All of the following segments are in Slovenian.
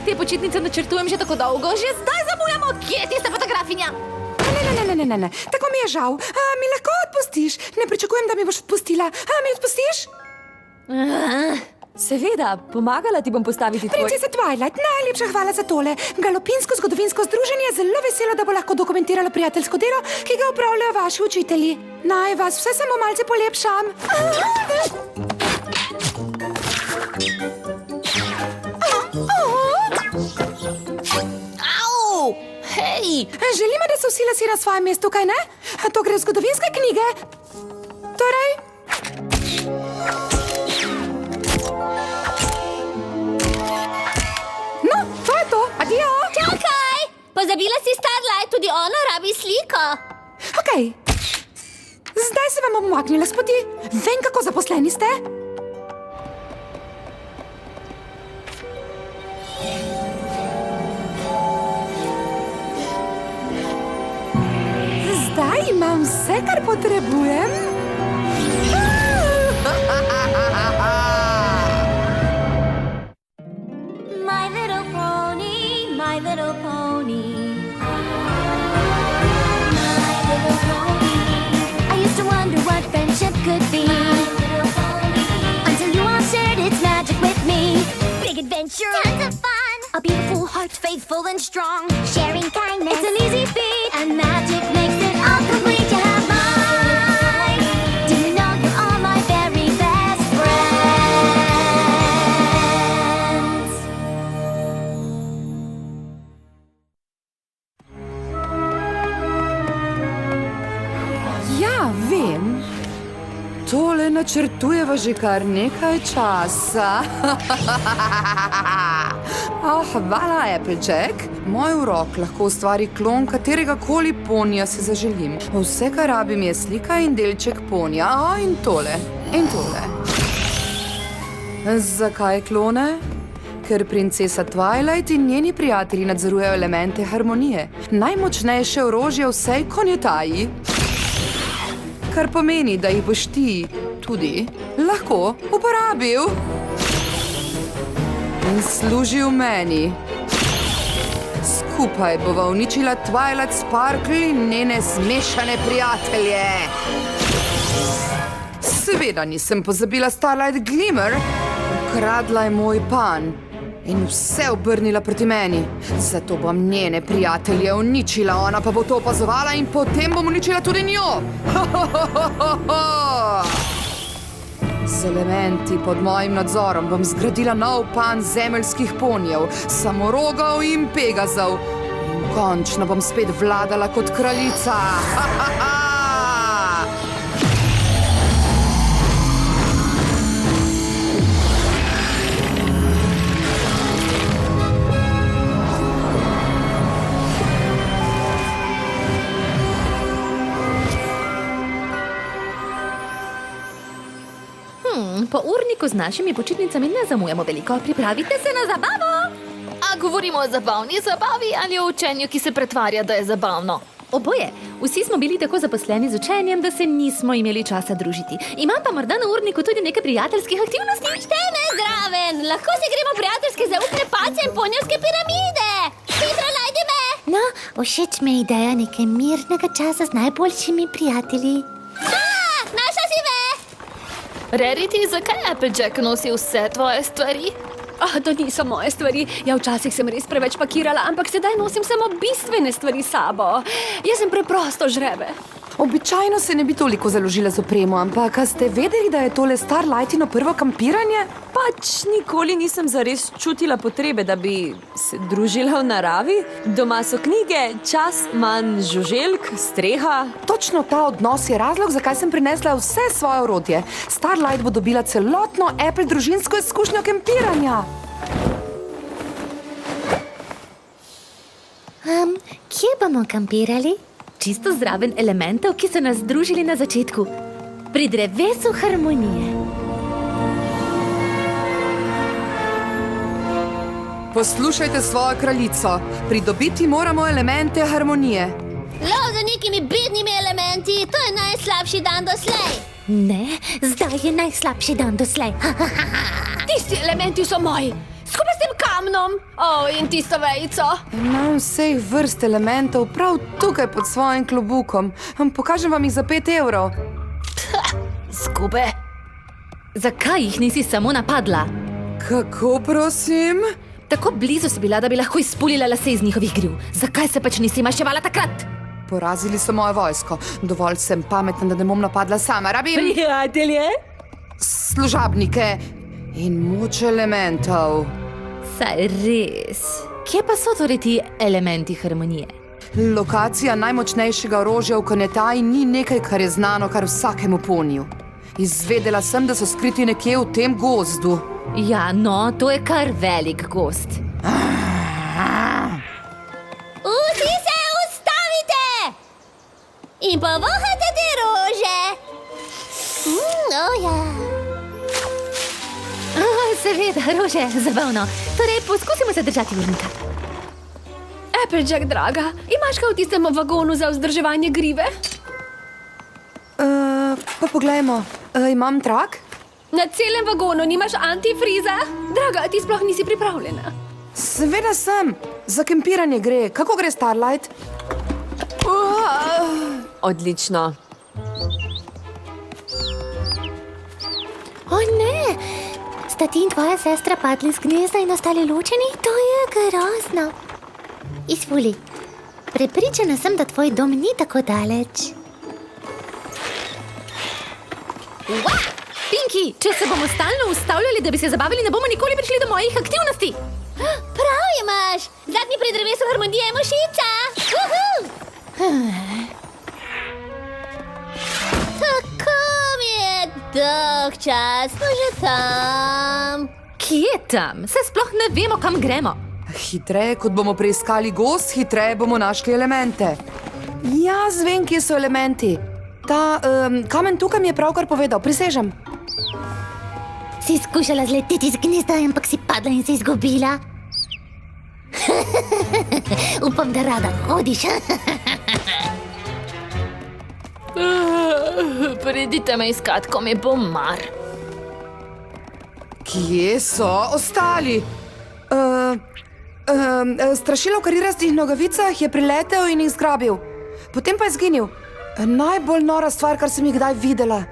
te počitnice načrtujem že tako dolgo, že zdaj zamujamo. Kje je tista fotografinja? Ne. Tako mi je žal. Mi lahko odpustiš? Ne pričakujem, da mi boš odpustila. Mi odpustiš? Seveda, pomagala ti bom postaviti tvoj... Princesa Twilight, najlepša hvala za tole. Galopinsko-zgodovinsko združenje je zelo veselo, da bo lahko dokumentiralo prijateljsko delo, ki ga upravljajo vaši učitelji. Naj vas vse samo malce polepšam. Au! Hej! Želimo, da so vsi lasje na svojem mestu, kaj ne? To gre v zgodovinske knjige. Torej... No, to je to. Adijo. Čakaj! Pozabila si Starlight, tudi ona rabi sliko. Okej. Zdaj se vam bom umaknila s poti. Vem, kako zaposleni ste. Zdaj imam vse, kar potrebujem. My little pony, my little pony. My little pony. I used to wonder what friendship could be. Until you all shared its magic with me. Big adventure, tons of fun. A beautiful heart, faithful and strong. Sharing kindness, it's an easy feat. And magic makes it all complete to have mine. Do you know you're all my very best friends? Ja, vem. Tole načrtujeva že kar nekaj časa. Hvala, Applejack. Moj urok lahko ustvari klon katerega koli ponija se zaželim. Vse, kar rabim, je slika in delček ponija. In tole. In tole. Zakaj klone? Ker princesa Twilight in njeni prijatelji nadzorujejo elemente harmonije. Najmočnejše orožje v vsej konjetaji. Kar pomeni, da jih boš ti tudi lahko uporabil in služil meni. Skupaj bova uničila Twilight Sparkle in njene zmešane prijatelje. Seveda nisem pozabila Starlight Glimmer. Ukradla je moj pan in vse obrnila proti meni. Zato bom njene prijatelje uničila, ona pa bo to opazovala in potem bom uničila tudi njo. Z elementi pod mojim nadzorom bom zgradila nov pan zemeljskih ponjev, samorogov in pegazov. In končno bom spet vladala kot kraljica. Po urniku z našimi počitnicami ne zamujamo veliko. Pripravite se na zabavo! A govorimo o zabavni zabavi ali o učenju, ki se pretvarja, da je zabavno? Oboje. Vsi smo bili tako zaposleni z učenjem, da se nismo imeli časa družiti. Imam pa morda na urniku tudi nekaj prijateljskih aktivnosti. Štene zraven! Lahko si gremo prijateljske zaupne pace in ponjevske piramide! Hitro najdi me! No, všeč mi je ideja nekaj mirnega časa z najboljšimi prijatelji. Našla si me! Rarity, zakaj Applejack nosi vse tvoje stvari? To niso moje stvari. Ja, včasih sem res preveč pakirala, ampak sedaj nosim samo bistvene stvari s sabo. Jaz sem preprosto žrebe. Običajno se ne bi toliko založila z opremo, ampak a ste vedeli, da je tole Starlightino prvo kampiranje? Pač nikoli nisem zares čutila potrebe, da bi se družila v naravi. Doma so knjige, čas, manj žuželk, streha. Točno ta odnos je razlog, zakaj sem prinesla vse svoje orodje. Starlight bo dobila celotno Apple družinsko izkušnjo kampiranja. Kje bomo kampirali? Čisto zraven elementov, ki so nas združili na začetku. Pri drevesu harmonije. Poslušajte svojo kraljico. Pridobiti moramo elemente harmonije. Lov za nekimi bednimi elementi, to je najslabši dan doslej. Ne, zdaj je najslabši dan doslej. Tisti elementi so moji. Skupaj s tem kamnom. In tisto vejico. Imam vseh vrst elementov prav tukaj pod svojim klobukom. Pokažem vam jih za 5 evrov. Skube. Zakaj jih nisi samo napadla? Kako prosim? Tako blizu si bila, da bi lahko izpulila lase iz njihovih griv. Zakaj se pač nisi maševala takrat? Porazili so mojo vojsko. Dovolj sem pametna, da ne bom napadla sama. Rabim Prijatelje? služabnike in moč elementov. Saj res. Kje pa so torej ti elementi harmonije? Lokacija najmočnejšega orožja v Konetaji ni nekaj, kar je znano kar vsakemu poniju. Izvedela sem, da so skriti nekje v tem gozdu. Ja, no, to je kar velik gost. Vsi se ustavite! In povohajte te rože! Ja. Seveda, rože, zabavno. Torej, poskusimo se držati urnika. Applejack, draga, imaš kaj v tistem vagonu za vzdrževanje grive? Pa poglejmo, imam trak? Na celem vagonu nimaš antifriza? Draga, ti sploh nisi pripravljena. Seveda sem. Za kempiranje gre. Kako gre Starlight? Odlično. O ne, sta ti in tvoja sestra padli z gnezda in ostali ločeni? To je grozno. Izvoli, prepričana sem, da tvoj dom ni tako daleč. Pinky, če se bomo stalno ustavljali, da bi se zabavili, ne bomo nikoli prišli do mojih aktivnosti. Prav imaš! Zadnji pri drevesu harmonije je mušica! Tako mi je dolg čas, smo že tam. Kje tam? Se sploh ne vemo, kam gremo. Hitreje, kot bomo preiskali gozd, hitreje bomo našli elemente. Jaz vem, kje so elementi. Ta kamen tukaj mi je pravkar povedal, prisežem. Si skušala zleteti z gnezda, ampak si padla in se izgubila. Upam, da rada hodiš. Pridite me iskat, ko mi bo mar. Kje so ostali? Strašilo v karirastih nogavicah je priletel in jih zgrabil. Potem pa je zginil. Najbolj nora stvar, kar sem jih kdaj videla.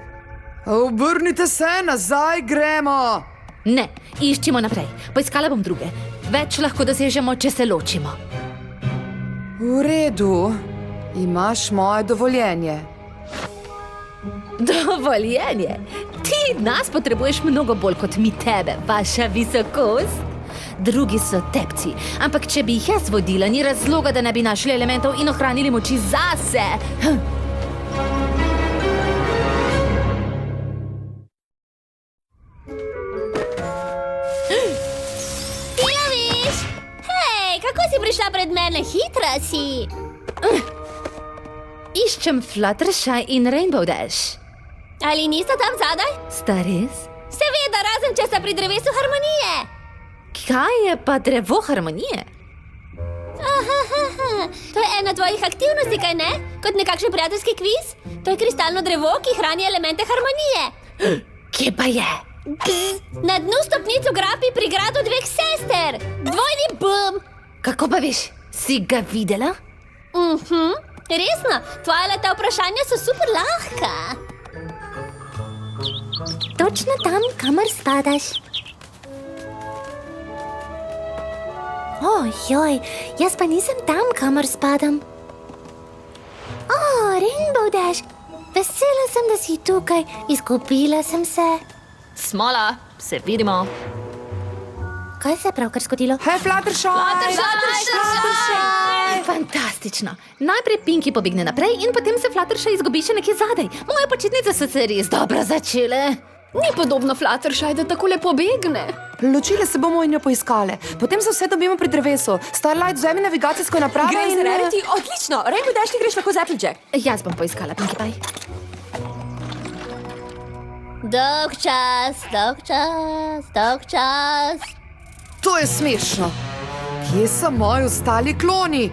Obrnite se, nazaj gremo. Ne, iščimo naprej. Poiskala bom druge. Več lahko dosežemo, če se ločimo. V redu. Imaš moje dovoljenje. Dovoljenje? Ti nas potrebuješ mnogo bolj kot mi tebe, vaša visokost. Drugi so tepci, ampak če bi jih jaz vodila, ni razloga, da ne bi našli elementov in ohranili moči zase. Ti loviš? Hej, kako si prišla pred mene? Hitra si. Iščem Fluttershy in Rainbow Dash. Ali nista tam zadaj? Sta res? Seveda, razen če sta pri drevesu harmonije. Kaj je pa drevo harmonije? To je ena tvojih aktivnosti, kaj ne? Kot nekakšen prijateljski kviz? To je kristalno drevo, ki hrani elemente harmonije. Kje pa je? Na dnu stopnic v grapi pri gradu dveh sester. Dvojni bum. Kako pa veš? Si ga videla? Resno, tvoja leta vprašanja so super lahka. Točno tam, kamor spadaš. Ojoj, jaz pa nisem tam, kamor spadam. Rainbow Dash, vesela sem, da si tukaj. Izgubila sem se. Smola, se vidimo. Kaj se je pravkar zgodilo? Hej, Fluttershy! Fantastično. Najprej Pinky pobegne naprej in potem se Fluttershy izgubi še nekje zadaj. Moje počitnice so se res dobro začele. Ni podobno Fluttershy, da tako lepo begne. Ločile se bomo in jo poiskale. Potem se vse dobimo pri drevesu. Starlight, vzemi navigacijsko napravo Grey in... Rarity, odlično. Rainbow Dash, ti greš lahko z Applejack. Jaz bom poiskala Pinkie Pie. Dolg čas, dolg čas, dolg čas. To je smešno. Kje so moji ostali kloni?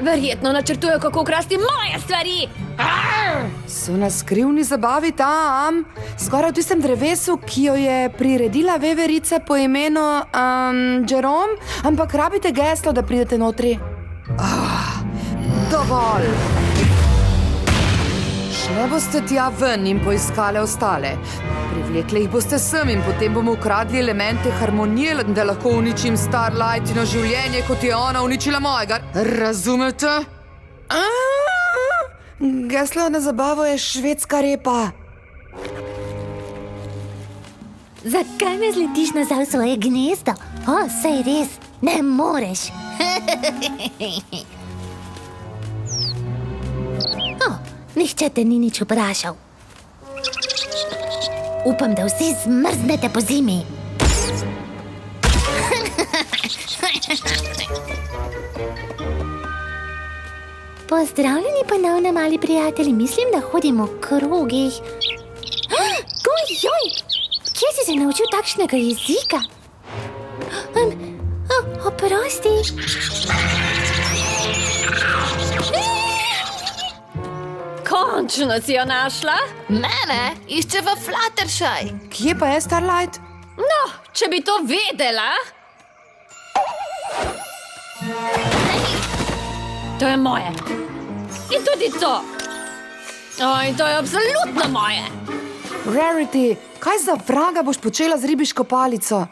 Verjetno načrtujejo, kako ukrasti moje stvari. So na skrivni zabavi tam, skoraj v tistem drevesu, ki jo je priredila veverica po imenu Jerome, ampak rabite geslo, da pridete notri. Dovolj! Šle boste tja ven in poiskale ostale. Privlekle jih boste sem in potem bomo ukradli elemente harmonije, da lahko uničim Starlightino življenje, kot je ona uničila mojega. Razumete? Geslo na zabavo je švedska repa. Zakaj ne zletiš nazaj v svoje gnezdo? Sej res, ne moreš. Nihče te ni nič vprašal. Upam, da vsi zmrznete po zimi. Pozdravljeni ponovno, mali prijatelji. Mislim, da hodimo v krogih. Joj, kje si se naučil takšnega jezika? Oprosti. Končno si jo našla. Mene iščeva Fluttershy. Kje pa je Starlight? No, če bi to vedela. To je moje. In tudi to. In to je absolutno moje. Rarity, kaj za vraga boš počela z ribiško palico?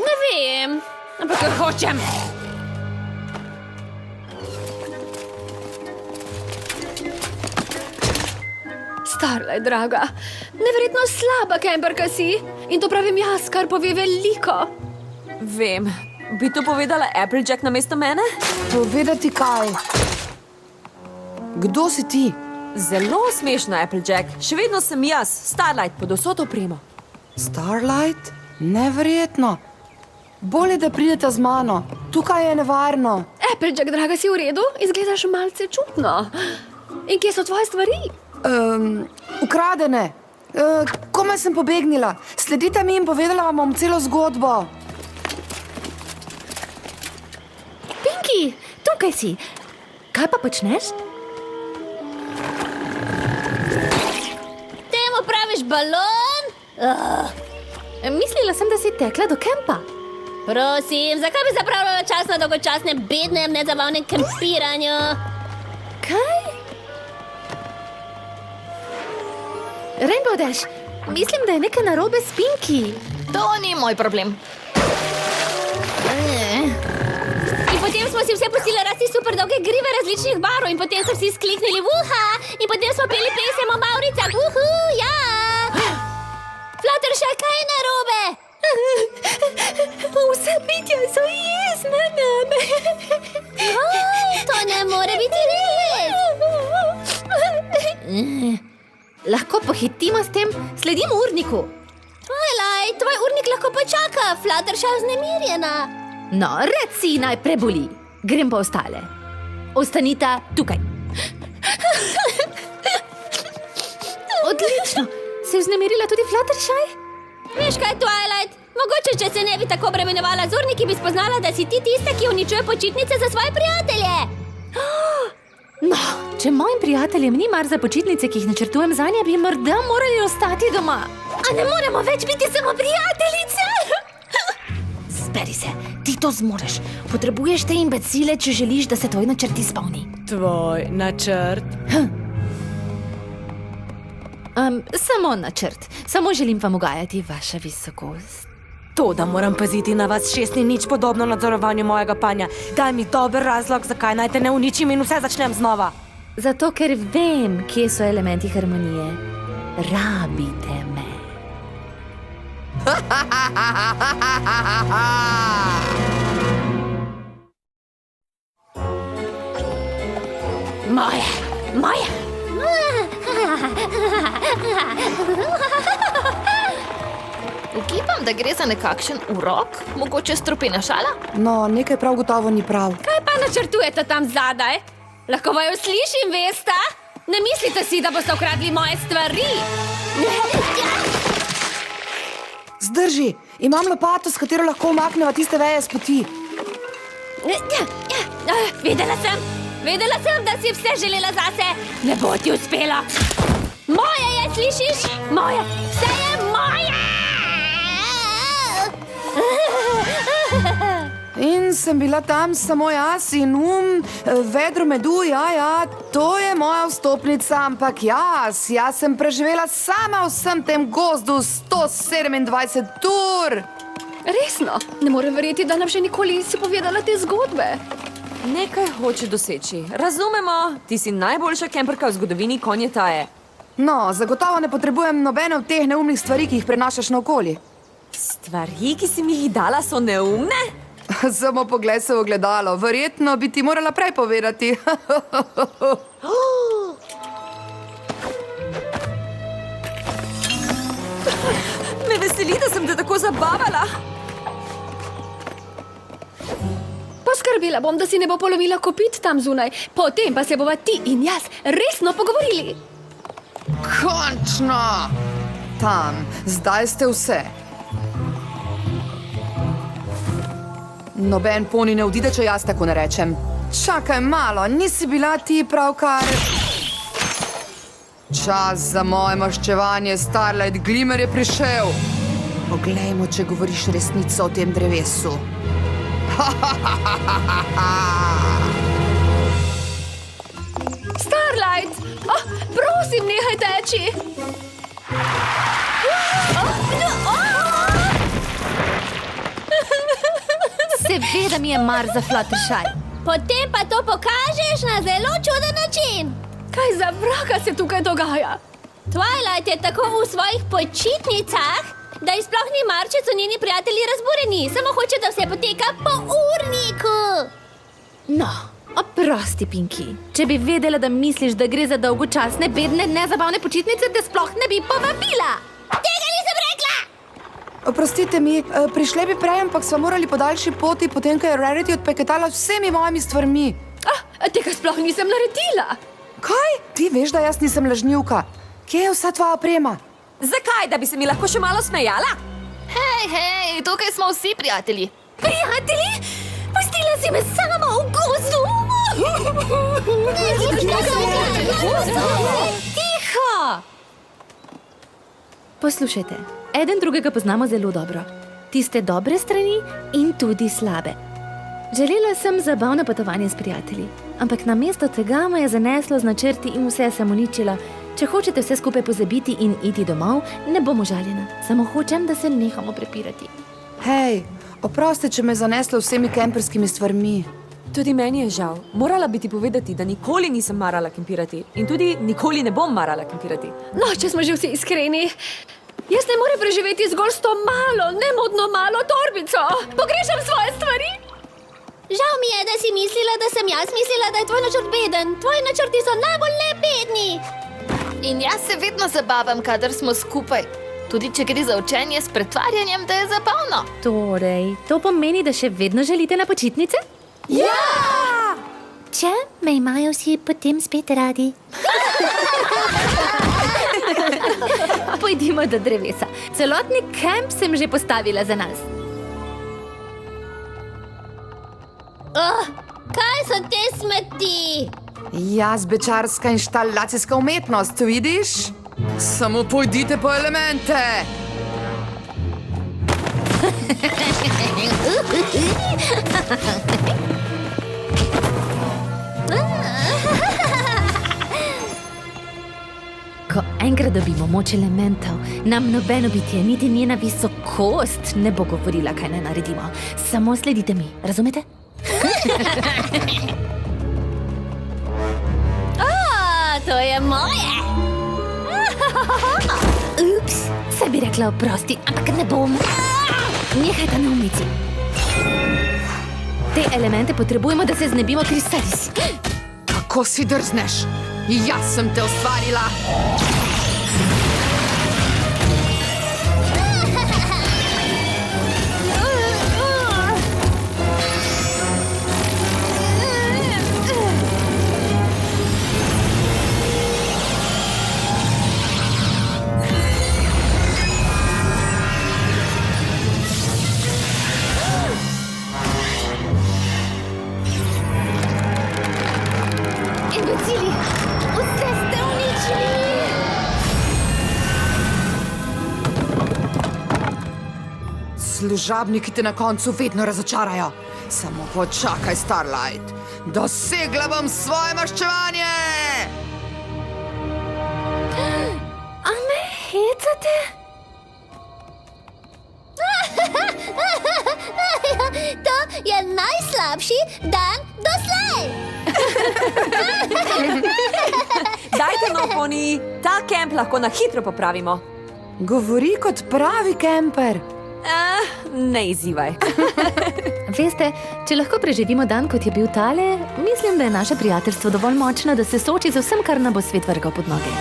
Ne vem, ampak jo hočem. Starlight, draga, neverjetno slaba kemperka si. In to pravim jaz, kar pove veliko. Vem. Bi to povedala Applejack namesto mene? Povedati kaj? Kdo si ti? Zelo smešna, Applejack. Še vedno sem jaz, Starlight, pod vso to opremo. Starlight? Neverjetno. Bolje, da pridete z mano. Tukaj je nevarno. Applejack, draga, si v redu? Izgledaš malce čudno. In kje so tvoje stvari? Ukradene. Komaj sem pobegnila. Sledite mi in povedala vam bom celo zgodbo. Pinky, tukaj si. Kaj pa počneš? Temu praviš balon? Mislila sem, da si tekla do kempa. Prosim, zakaj bi zapravljala čas na dolgočasnem, bednem, nezabavnem kempiranju? Kaj? Rainbow Dash, mislim, da je nekaj narobe s Pinky. To ni moj problem. In potem smo si vse pustili rasti super dolge grive različnih barv in potem so vsi skliknili vuha in potem smo peli pesem o Mauricah, ja! Fluttershy, kaj je narobe? Vsa bitja so jezna name. To ne more biti res. Lahko pohitimo s tem, sledimo urniku. Twilight, tvoj urnik lahko počaka, Fluttershy je vznemirjena. No, red si naj preboli. Grem pa ostale. Ostanita tukaj. Odlično. Se je vznemirila tudi Fluttershy? Veš kaj, Twilight? Mogoče, če se ne bi tako bremenovala z urniki, bi spoznala, da si ti tista, ki uničuje počitnice za svoje prijatelje. No, če mojim prijateljem ni mar za počitnice, ki jih načrtujem zanje, bi morda morali ostati doma. A ne moremo več biti samo prijateljice? Zberi se, ti to zmoreš. Potrebuješ te imbecile, če želiš, da se tvoj načrt izpolni. Tvoj načrt? Samo načrt. Samo želim vam ugajati, vaša visokost. To, da moram paziti na vas šest, ni nič podobno nadzorovanju mojega panja. Daj mi dober razlog, zakaj naj te ne uničim in vse začnem znova. Zato, ker vem, kje so elementi harmonije. Rabite me. Moje. Ukipam, da gre za nekakšen urok, mogoče strupena šala. No, nekaj prav gotovo ni prav. Kaj pa načrtujete tam zadaj? Lahko vaju slišim, veste? Ne mislite si, da boste ukradli moje stvari? Zdrži, imam lopato, s katero lahko umakneva tiste veje s poti. Vedela Vedela sem, da si vse želela zase. Ne bo ti uspelo. Moje je, slišiš? Moje. Vse je moje. In sem bila tam samo jaz in vedro medu, ja, to je moja vstopnica, ampak jaz sem preživela sama v vsem tem gozdu 127 ur. Resno, ne morem verjeti, da nam še nikoli nisi povedala te zgodbe. Nekaj hoče doseči. Razumemo, ti si najboljša kemperka v zgodovini Konjetaje. No, zagotovo ne potrebujem nobene od teh neumnih stvari, ki jih prenašaš naokoli. Stvari, ki si mi jih dala, so neumne? Samo pogled se v ogledalo, verjetno bi ti morala prej povedati. Me veseli, da sem te tako zabavala. Poskrbela bom, da si ne bo polovila kopit tam zunaj. Potem pa se bova ti in jaz resno pogovorili. Končno! Tam, zdaj ste vse. Noben poni ne odide, če jaz tako ne rečem. Čakaj malo, nisi bila ti pravkar... Čas za moje maščevanje, Starlight Glimmer je prišel. Poglejmo, če govoriš resnico o tem drevesu. Starlight! Oh, prosim, nehaj teči! Seveda mi je mar za Fluttershy. Potem pa to pokažeš na zelo čuden način. Kaj za vraga se tukaj dogaja? Twilight je tako v svojih počitnicah, da ji sploh ni mar, če so njeni prijatelji razburjeni. Samo hoče, da vse poteka po urniku. No, oprosti, Pinky. Če bi vedela, da misliš, da gre za dolgočasne, bedne, nezabavne počitnice, te sploh ne bi povabila. Tega nisem rekla! Oprostite mi, prišle bi prej, ampak sva morali po daljši poti, potem, ko je Rarity odpeketala vsemi mojimi stvarmi. Tega sploh nisem naredila. Kaj? Ti veš, da jaz nisem lažnivka. Kje je vsa tvoja oprema? Zakaj, da bi se mi lahko še malo smejala? Hej, tukaj smo vsi prijatelji. Prijatelji, pustila si me sama v gozdu. Tiho! Poslušajte, eden drugega poznamo zelo dobro. Tiste dobre strani in tudi slabe. Želela sem zabavno potovanje s prijatelji, ampak namesto tega me je zaneslo z načrti in vse sem uničila. Če hočete vse skupaj pozabiti in iti domov, ne bom užaljena. Samo hočem, da se nehamo prepirati. Hej, oprosti, če me je zaneslo vsemi kemperskimi stvarmi. Tudi meni je žal. Morala bi ti povedati, da nikoli nisem marala kempirati. In tudi nikoli ne bom marala kempirati. No, če smo že vsi iskreni, jaz ne morem preživeti zgolj s to malo, nemodno malo torbico. Pogrešam svoje stvari. Žal mi je, da si mislila, da sem jaz mislila, da je tvoj načrt beden. Tvoji načrti so najbolj nebedni. In jaz se vedno zabavam, kadar smo skupaj. Tudi če gre za učenje s pretvarjanjem, da je zabavno. Torej, to pomeni, da še vedno želite na počitnice? Ja! Če me imajo vsi potem spet radi. Pojdimo do drevesa. Celotni kemp sem že postavila za nas. Kaj so te smeti? Jazbečarska inštalacijska umetnost, vidiš? Samo pojdite po elemente. Ko enkrat dobimo moč elementov, nam nobeno bitje, niti njena visokost ne bo govorila, kaj naj naredimo. Samo sledite mi, razumete? To je moje. Ups, se bi rekla oprosti, ampak ne bom. Nehaj ta neumici. Te elemente potrebujemo, da se znebimo Kristalis. Kako si drzneš? Jaz sem te ustvarila. uničili! Vse ste uničili! Služabniki te na koncu vedno razočarajo. Samo počakaj, Starlight. Dosegla bom svoje maščevanje! A me hecate? To je najslabši dan doslej! Dajte no, poni, ta kemp lahko na hitro popravimo. Govori kot pravi kemper. Ne izzivaj. Veste, če lahko preživimo dan, kot je bil tale, mislim, da je naše prijateljstvo dovolj močno, da se sooči z vsem, kar nam bo svet vrgal pod noge.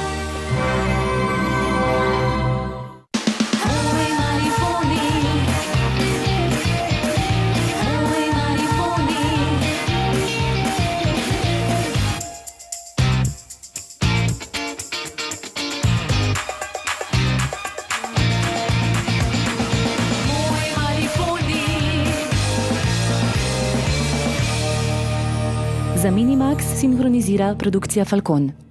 Za Minimax sinhronizira produkcija Falcon.